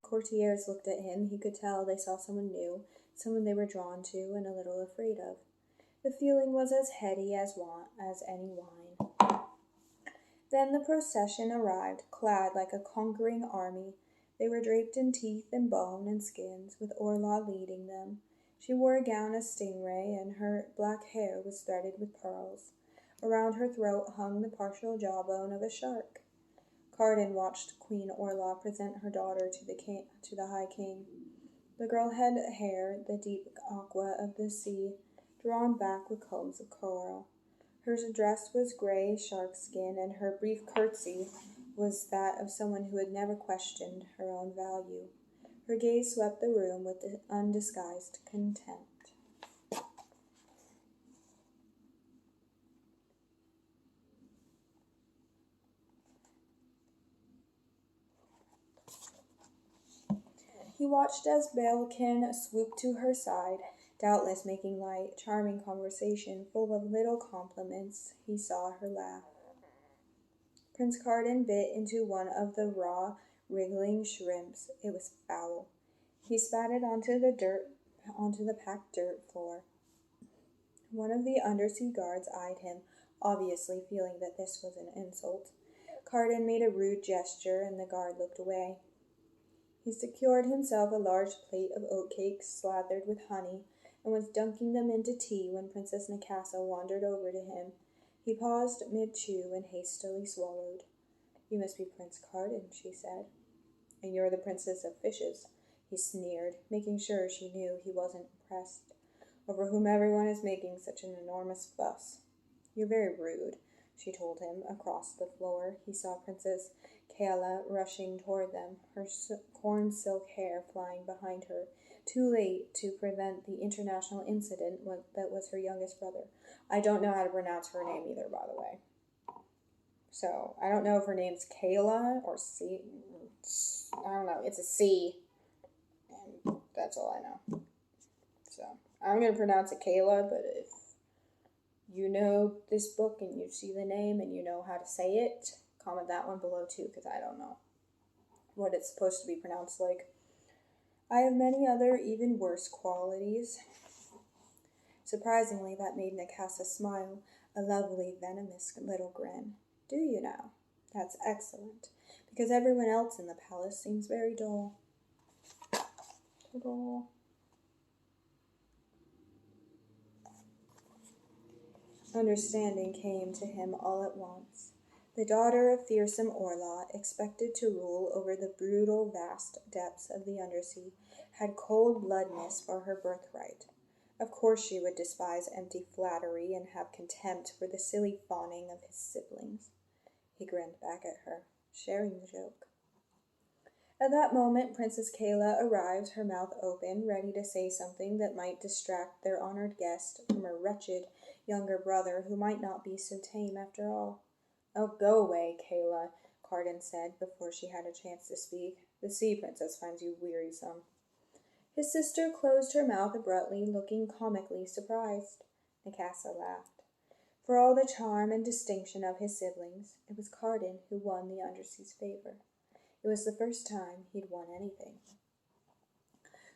Courtiers looked at him. He could tell they saw someone new, someone they were drawn to and a little afraid of. The feeling was as heady as any wine. Then the procession arrived, clad like a conquering army. They were draped in teeth and bone and skins, with Orla leading them. She wore a gown of stingray, and her black hair was threaded with pearls. Around her throat hung the partial jawbone of a shark. Cardan watched Queen Orla present her daughter to the High King. The girl had hair, the deep aqua of the sea, drawn back with combs of coral. Her dress was grey sharkskin, and her brief curtsy was that of someone who had never questioned her own value. Her gaze swept the room with undisguised contempt. He watched as Belkin swooped to her side, doubtless making light, charming conversation, full of little compliments. He saw her laugh. Prince Cardan bit into one of the raw, wriggling shrimps. It was foul. He spat it onto the packed dirt floor. One of the undersea guards eyed him, obviously feeling that this was an insult. Cardan made a rude gesture, and the guard looked away. He secured himself a large plate of oatcakes slathered with honey, and was dunking them into tea when Princess Nikasa wandered over to him. He paused mid-chew and hastily swallowed. "You must be Prince Cardan," she said. "And you're the Princess of Fishes," he sneered, making sure she knew he wasn't impressed, "over whom everyone is making such an enormous fuss." "You're very rude," she told him. Across the floor, he saw Princess Kayla rushing toward them, her corn silk hair flying behind her, too late to prevent the international incident that was her youngest brother. I don't know how to pronounce her name either, by the way. So, I don't know if her name's Kayla or C. I don't know. It's a C. And that's all I know. So, I'm going to pronounce it Kayla, but if you know this book and you see the name and you know how to say it, comment that one below too, because I don't know what it's supposed to be pronounced like. I have many other, even worse qualities. Surprisingly, that made Nikasa smile, a lovely, venomous little grin. Do you now? That's excellent, because everyone else in the palace seems very dull. Dull. Understanding came to him all at once. The daughter of fearsome Orla, expected to rule over the brutal, vast depths of the undersea, had cold-bloodedness for her birthright. Of course she would despise empty flattery and have contempt for the silly fawning of his siblings. He grinned back at her, sharing the joke. At that moment Princess Kayla arrived, her mouth open, ready to say something that might distract their honored guest from her wretched younger brother, who might not be so tame after all. "Oh, go away, Kayla," Cardan said before she had a chance to speak. "The sea princess finds you wearisome." His sister closed her mouth abruptly, looking comically surprised. Nikasa laughed. For all the charm and distinction of his siblings, it was Cardan who won the undersea's favor. It was the first time he'd won anything.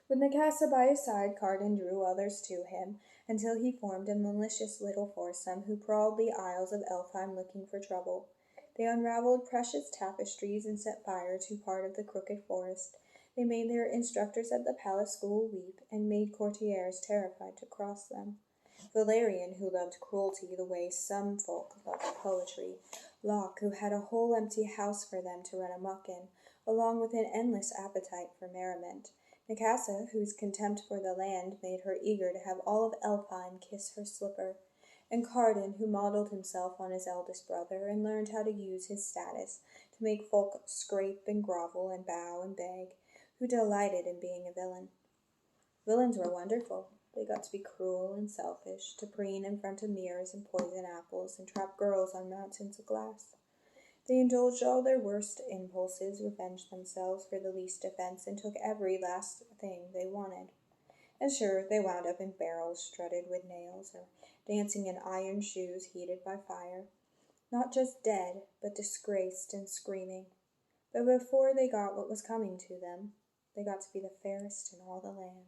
With Nikasa by his side, Cardan drew others to him, until he formed a malicious little foursome who prowled the aisles of Elfhame looking for trouble. They unraveled precious tapestries and set fire to part of the crooked forest. They made their instructors at the palace school weep, and made courtiers terrified to cross them. Valerian, who loved cruelty the way some folk love poetry. Locke, who had a whole empty house for them to run amok in, along with an endless appetite for merriment. Nikasa, whose contempt for the land made her eager to have all of Elfhame kiss her slipper, and Cardan, who modeled himself on his eldest brother and learned how to use his status to make folk scrape and grovel and bow and beg, who delighted in being a villain. Villains were wonderful. They got to be cruel and selfish, to preen in front of mirrors and poison apples, and trap girls on mountains of glass. They indulged all their worst impulses, revenged themselves for the least offense, and took every last thing they wanted. And sure, they wound up in barrels studded with nails, or dancing in iron shoes heated by fire. Not just dead, but disgraced and screaming. But before they got what was coming to them, They got to be the fairest in all the land.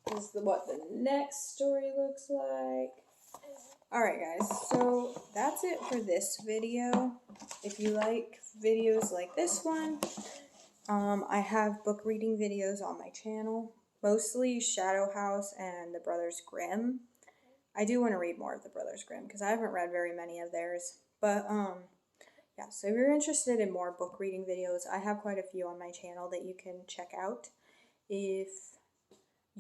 This is what the next story looks like. Alright guys, so that's it for this video. If you like videos like this one, I have book reading videos on my channel. Mostly Shadow House and the Brothers Grimm. I do want to read more of the Brothers Grimm because I haven't read very many of theirs. But yeah, so if you're interested in more book reading videos, I have quite a few on my channel that you can check out. If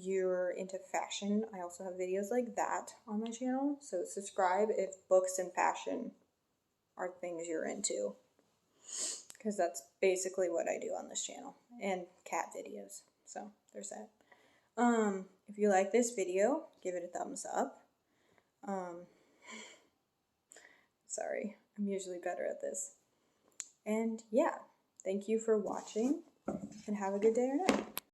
you're into fashion, I also have videos like that on my channel. So subscribe if books and fashion are things you're into, because that's basically what I do on this channel, and cat videos. So there's that. If you like this video, give it a thumbs up. Sorry, I'm usually better at this. And yeah, thank you for watching, and have a good day or night.